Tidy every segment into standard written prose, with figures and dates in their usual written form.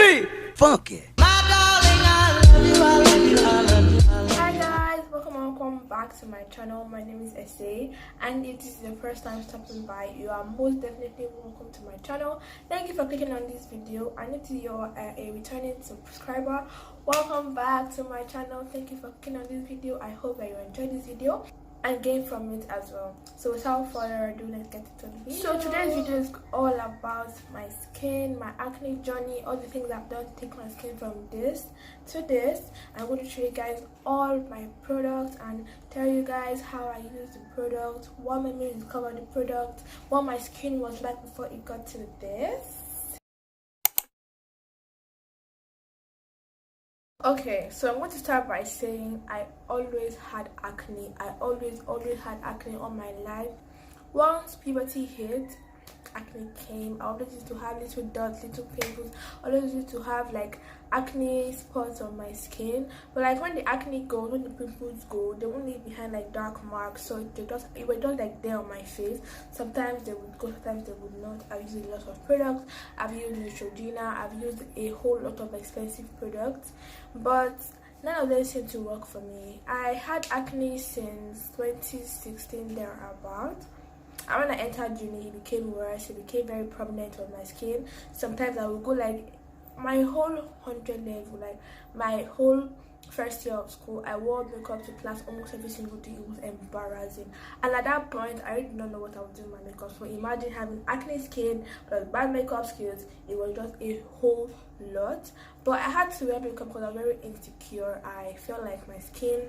Funky! Funky! Hi guys, welcome back to my channel. My name is Esohe, and if this is your first time stopping by, you are most definitely welcome to my channel. Thank you for clicking on this video, and if you're a returning subscriber, welcome back to my channel. Thank you for clicking on this video. I hope that you enjoyed this video and gain from it as well. So without further ado, let's get into the video. So today's video is all about my skin, my acne journey, all the things I've done to take my skin from this to this. I'm going to show you guys all my products and tell you guys how I use the product, what made me discover the product, what my skin was like before it got to this. Okay, so I'm going to start by saying I always had acne. I always had acne all my life. Once puberty hit, acne came. I always used to have little dots, little pimples. I always used to have like acne spots on my skin. But like when the acne goes, when the pimples go, they won't leave behind like dark marks. So it was just like there on my face. Sometimes they would go, sometimes they would not. I've used a lot of products. I've used Neutrogena. I've used a whole lot of expensive products, but none of them seemed to work for me. I had acne since 2016 thereabout. And when I entered uni, it became worse. It became very prominent on my skin. Sometimes I would go like my whole 100 level, like my whole first year of school, I wore makeup to class almost every single day. It was embarrassing. And at that point, I really did not know what I was doing with my makeup. So imagine having acne skin plus bad makeup skills. It was just a whole lot. But I had to wear makeup because I was very insecure. I felt like my skin,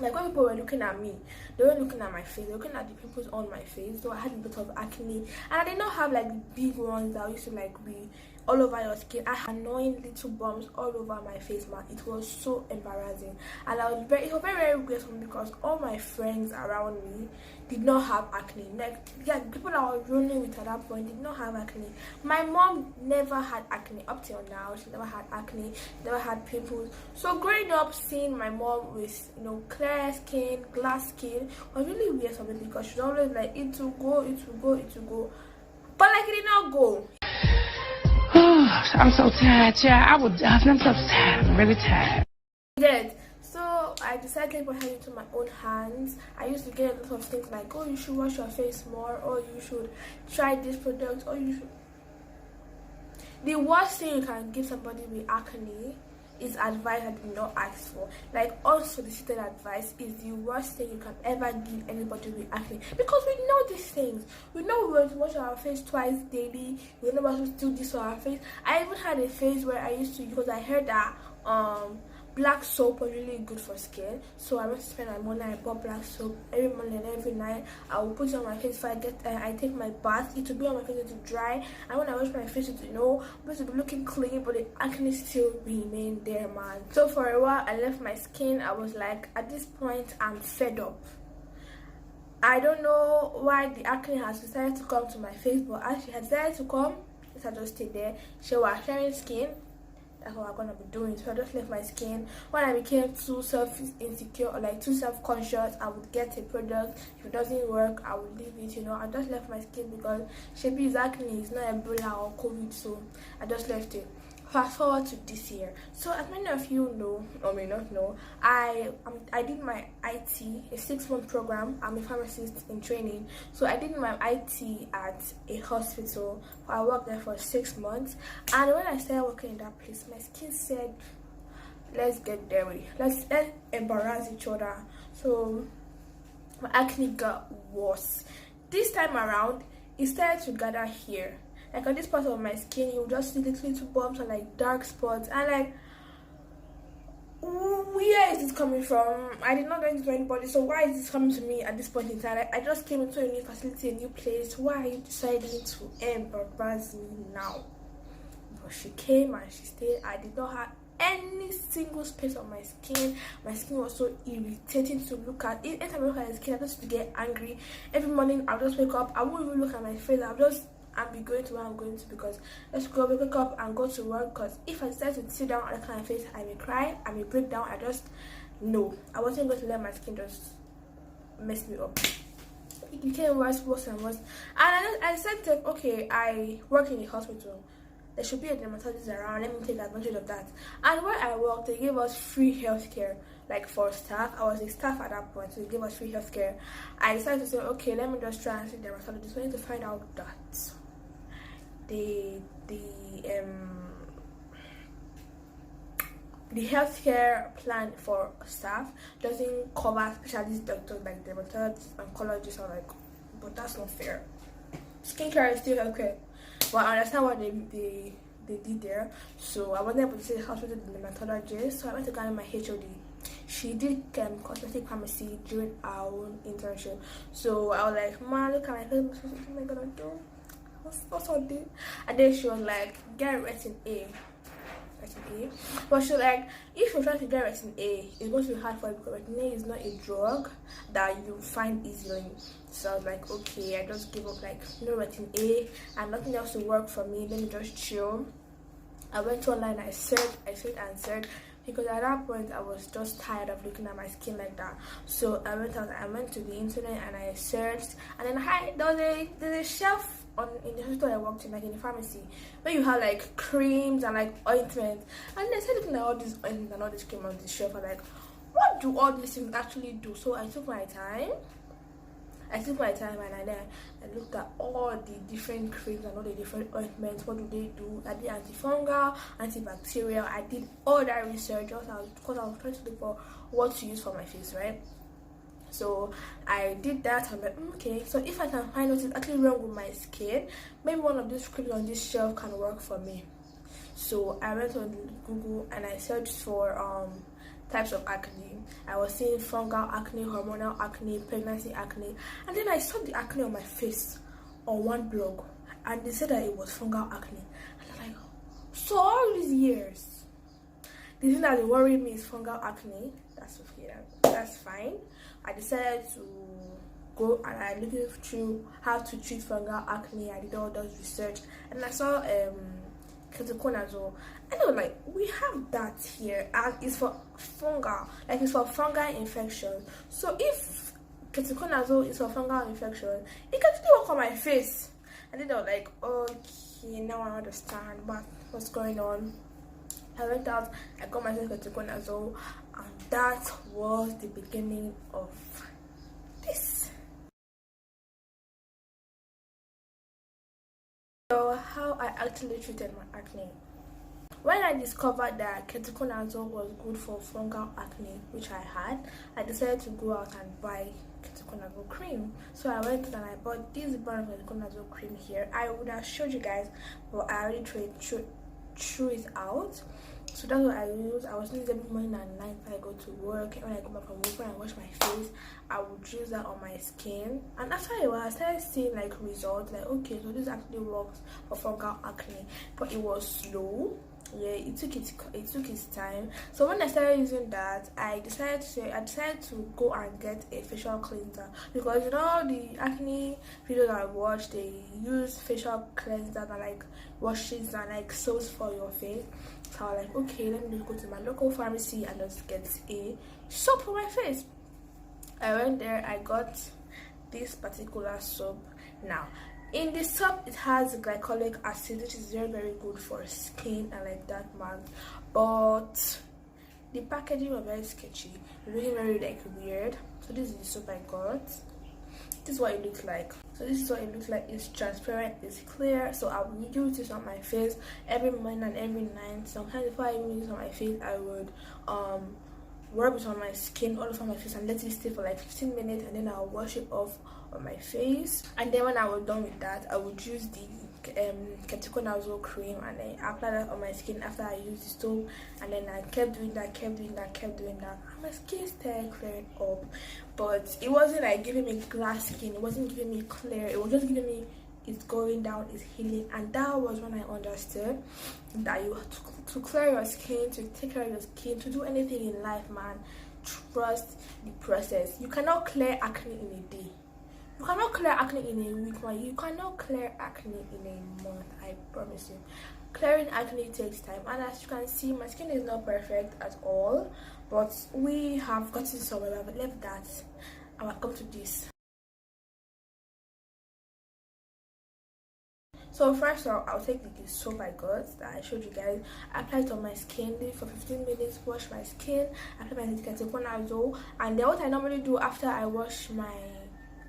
like when people were looking at me, they were looking at my face, they were looking at the pimples on my face. So I had a bit of acne, and I did not have like the big ones that used to like be all over your skin. I had annoying little bumps all over my face, man. It was so embarrassing, and it was very weird for me because all my friends around me did not have acne. Like, yeah, people that I was running with at that point did not have acne. My mom never had acne up till now. She never had acne, never had pimples. So growing up, seeing my mom with, you know, clear skin, glass skin was really weird for me because she was always like, it will go, but like it did not go. I'm so tired, child. I'm so tired. I'm really tired. So I decided to put it into my own hands. I used to get a lot of things like, oh, you should wash your face more, or you should try this product, or you should. The worst thing you can give somebody with acne is advice I did not ask for. Like, unsolicited advice is the worst thing you can ever give anybody with acne, because we know these things. We know we're supposed to wash our face twice daily. We know we're supposed to do this for our face. I even had a phase where I used to, because I heard that black soap was really good for skin, so I went to spend my money. I bought black soap every morning and every night. I will put it on my face before I take my bath. It will be on my face to dry, and when I wash my face, it will be looking clean, but the acne still remain there, man. So for a while, I left my skin. I was like, at this point, I'm fed up. I don't know why the acne has decided to come to my face, but as she has decided to come, I just stay there. She was sharing skin. That's what I'm gonna be doing. So I just left my skin. When I became too insecure or like too self-conscious, I would get a product. If it doesn't work, I would leave it. You know, I just left my skin because Shebi's acne is not Ebola or COVID, so I just left it. Fast forward to this year. So as many of you know or may not know, I did my IT, a 6-month program. I'm a pharmacist in training, so I did my IT at a hospital. I worked there for 6 months, and when I started working in that place, my skin said, let's get dirty, let's embarrass each other. So my acne got worse. This time around, it started to gather here. Like on this part of my skin, you will just see little bumps and like dark spots, and like, where is this coming from? I did not go into anybody, so why is this coming to me at this point in time? Like, I just came into a new facility, a new place. Why are you deciding to embarrass me now? But she came and she stayed. I did not have any single space on my skin. My skin was so irritating to look at. Anytime I look at the skin, I just get angry. Every morning I'll just wake up, I won't even look at my face. I'll be going to where I'm going to, because let's go wake up and go to work. Because if I decide to sit down and look at my face, I may cry, I may break down. I wasn't going to let my skin just mess me up. It became worse and worse. And I decided, okay, I work in the hospital. there should be a dermatologist around. Let me take advantage of that. And where I worked, they gave us free healthcare, like for staff. I was a staff at that point, so they gave us free healthcare. I decided to say, okay, let me just try and see dermatologist. So I need to find out that the healthcare plan for staff doesn't cover specialist doctors like dermatologists, oncologists, or like, but that's not fair. Skincare is still healthcare, but I understand what they did there. So I wasn't able to see the hospital dermatologist, so I went to get my HOD. She did cosmetic pharmacy during our own internship. So I was like, man, look at my face, what am I gonna do? What's all this? And then she was like, get retin A. But she was like, if you're trying to get retin A, it's going to be hard for you because retin A is not a drug that you find easily. So I was like, okay, I just give up, like, no retin A and nothing else to work for me. Let me just chill. I went online, I searched because at that point I was just tired of looking at my skin like that. So I went to the internet and I searched, and then there's a shelf in the hospital I worked in, like in the pharmacy, where you have like creams and like ointments. And I started looking at all these ointments and all this cream on the shelf. I'm like, what do all these things actually do? So I took my time and I looked at all the different creams and all the different ointments. What do they do? I did antifungal, antibacterial. I did all that research because I was trying to look for what to use for my face, right? So I did that. I'm like, okay, so if I can find what is actually wrong with my skin, maybe one of these creams on this shelf can work for me. So I went on Google and I searched for types of acne. I was seeing fungal acne, hormonal acne, pregnancy acne, and then I saw the acne on my face on one blog, and they said that it was fungal acne. And I'm like, so all these years, the thing that worried me is fungal acne. That's okay, that's fine. I decided to go and I looked through how to treat fungal acne. I did all those research, and I saw ketoconcazole, and I was like, we have that here, and it's for fungal, like it's for fungal infection. So if ketoconcazole is for fungal infection, it can still work on my face. And then I was like, okay, now I understand what's going on. I went out, I got myself ketoconcazole, and that was the beginning of this. So how I actually treated my acne. When I discovered that ketoconcazole was good for fungal acne, which I had, I decided to go out and buy ketoconcazole cream. So I went and I bought this brand of ketoconcazole cream here. I would have showed you guys, but I already threw it out. So that's what I use. I was using every morning at night when I go to work. When I go back from work, when I wash my face, I would use that on my skin. And after a while, I started seeing like results. Like, okay, so this actually works for fungal acne, but it was slow. Yeah, it took its time. So when I started using that, I decided to go and get a facial cleanser, because you know the acne videos I watched, they use facial cleanser and like washes and like soaps for your face. So I was like, okay, let me just go to my local pharmacy and just get a soap for my face. I went there, I got this particular soap. Now in the soap, it has glycolic acid, which is very, very good for skin and like dark marks. But the packaging was very sketchy, really very like weird. So this is the soap I got. This is what it looks like. It's transparent, it's clear. So I will use this on my face every morning and every night. Sometimes before I even use it on my face, I would rub it on my skin, all over my face, and let it stay for like 15 minutes, and then I'll wash it off on my face. And then when I was done with that, I would use the ketoconazole cream and then apply that on my skin after I used the soap. And then I kept doing that, and my skin started clearing up. But it wasn't like giving me glass skin, it wasn't giving me clear, it was just giving me it's going down, it's healing. And that was when I understood that you have to clear your skin, to take care of your skin, to do anything in life, man, trust the process. You cannot clear acne in a day, you cannot clear acne in a week, man. You cannot clear acne in a month, I promise you. Clearing acne takes time, and as you can see, my skin is not perfect at all, but we have gotten somewhere. I've left that and I've come to this. So first I'll take the soap I got that I showed you guys, apply it on my skin, leave for 15 minutes, wash my skin, apply my ketoconcazole, and then what I normally do after I wash my,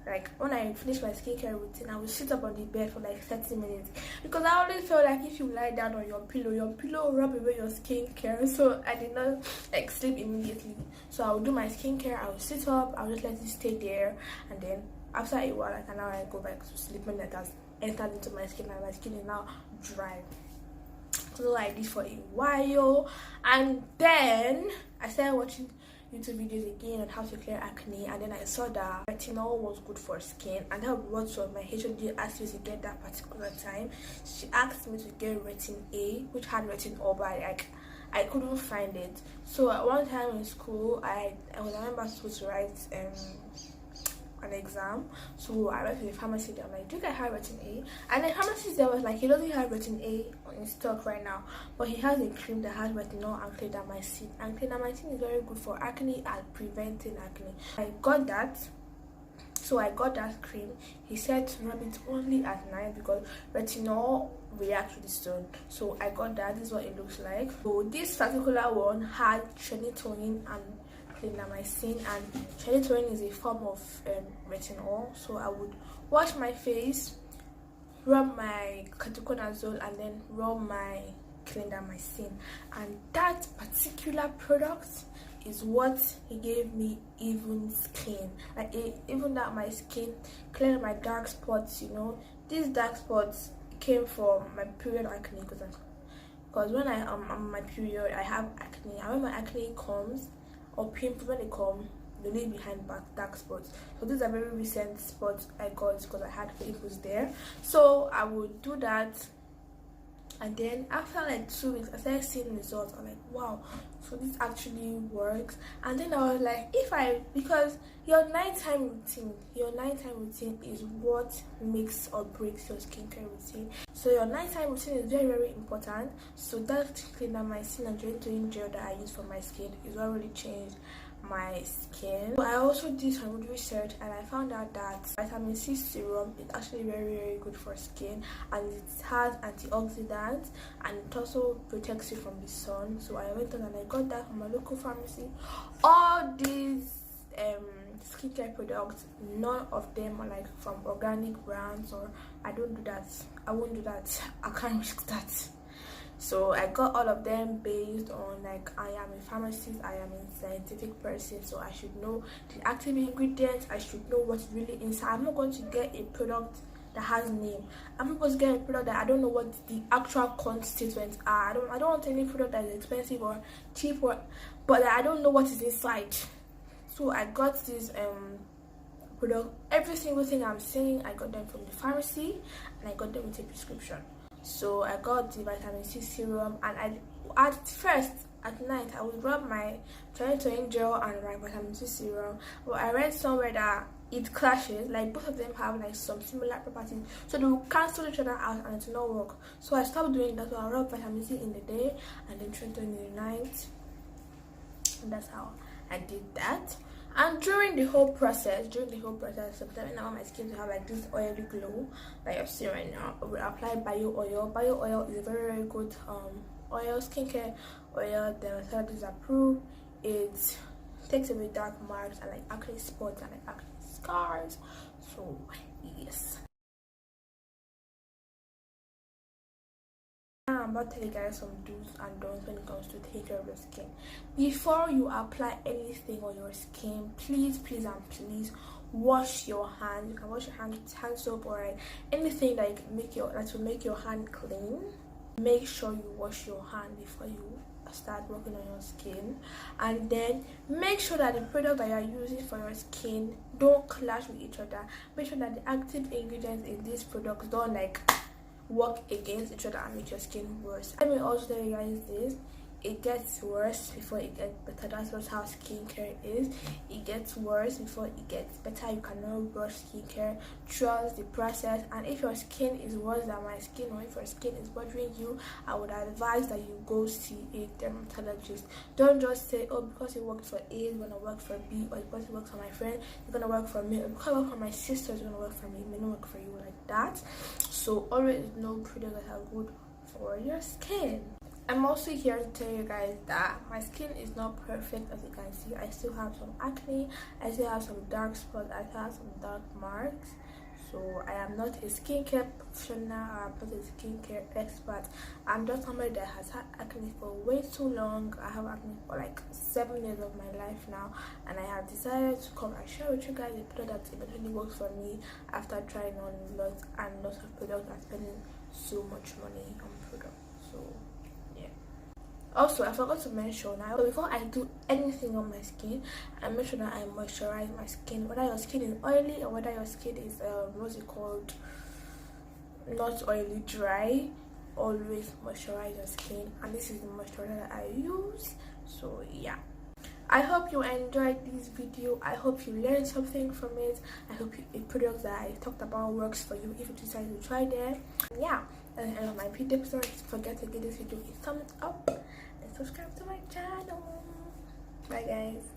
like when I finish my skincare routine, I will sit up on the bed for like 30 minutes, because I always feel like if you lie down on your pillow will rub away your skincare. So I did not like sleep immediately. So I will do my skincare, I will sit up, I will just let it stay there, and then after a while, like an hour, I go back to sleep when it has entered into my skin and my skin is now dry. So I did for a while, and then I started watching YouTube videos again on how to clear acne, and then I saw that retinol was good for skin, and that was what my HOD asked me to get that particular time. She asked me to get retin A, which had retinol, but I couldn't find it. So at one time in school, I was supposed to write an exam, so I went to the pharmacy. I'm like, do you guys have retin A? And the pharmacist there was like, he doesn't have retin A in stock right now, but he has a cream that has retinol and clindamycin, and clindamycin is very good for acne and preventing acne. I got that. So I got that cream. He said to rub it only at night because retinol reacts with the sun. So I got that. This is what it looks like. So this particular one had Trenitoin and Clindamycin, and Trenitoin is a form of retinol. So I would wash my face, rub my ketoconazole, and then rub my clindamycin, and that particular product is what he gave me even skin, like even that my skin cleared my dark spots. You know, these dark spots came from my period acne, because when I am on my period I have acne, and when my acne comes, or pimples, when they come, they leave behind dark spots. So these are very recent spots I got because I had pimples there. So I would do that, and then after like 2 weeks I started seeing results. I'm like, wow, so this actually works. And then I was like, because your nighttime routine is what makes or breaks your skincare routine. So your nighttime routine is very, very important. So that clindamycin and Trenitoin gel that I use for my skin is what really changed my skin. So I also did some research, and I found out that vitamin C serum is actually very, very good for skin, and it has antioxidants, and it also protects you from the sun. So I went on and I got that from my local pharmacy. All these skincare products, none of them are like from organic brands, or I don't do that. I won't do that. I can't risk that. So I got all of them based on, like, I am a pharmacist, I am a scientific person, so I should know the active ingredients, I should know what's really inside. I'm not going to get a product that has name. I'm not going to get a product that I don't know what the actual constituents are. I don't want any product that is expensive or cheap, but that I don't know what is inside. So I got this product. Every single thing I'm saying, I got them from the pharmacy, and I got them with a prescription. So I got the vitamin C serum, and at night I would rub my Trenitoin gel and my vitamin C serum. But I read somewhere that it clashes, like both of them have like some similar properties, so they will cancel each other out and it will not work. So I stopped doing that. So I rub vitamin C in the day and then Trenitoin in the night, and that's how I did that. And during the whole process, sometimes I want my skin to have like this oily glow that you're seeing right now. I will apply bio oil. Bio oil is a very, very good oil, skincare oil. The method is approved. It takes away dark marks and like acne spots and like acne scars. So yes. I'm about to tell you guys some do's and don'ts when it comes to taking care of your skin. Before you apply anything on your skin, please wash your hands. You can wash your hands with hand soap or anything that will make your hand clean. Make sure you wash your hand before you start working on your skin, and then make sure that the product that you are using for your skin don't clash with each other. Make sure that the active ingredients in these products don't like work against each other and make your skin worse. Let me also tell you guys this: it gets worse before it gets better. That's just how skincare is. It gets worse before it gets better. You cannot rush skincare. Trust the process. And if your skin is worse than my skin, or if your skin is bothering you, I would advise that you go see a dermatologist. Don't just say, oh, because it worked for A, it's gonna work for B, or because it works for my friend, it's gonna work for me, or because it worked for my sister, it's gonna work for me. It may not work for you like that. So always know products that are good for your skin. I'm also here to tell you guys that my skin is not perfect. As you can see, I still have some acne, I still have some dark spots, I still have some dark marks. So I am not a skincare professional, I'm not a skincare expert. I'm just somebody that has had acne for way too long. I have acne for like 7 years of my life now, and I have decided to come and share with you guys a product that eventually works for me after trying on lots and lots of products and spending so much money on products. So also, I forgot to mention now, before I do anything on my skin, I make sure that I moisturize my skin. Whether your skin is oily or whether your skin is what's it called, not oily, dry, always moisturize your skin. And this is the moisturizer that I use. So yeah, I hope you enjoyed this video. I hope you learned something from it. I hope the products that I talked about works for you if you decide to try them. Yeah, that's the end of my video. Don't forget to give this video a thumbs up and subscribe to my channel. Bye guys.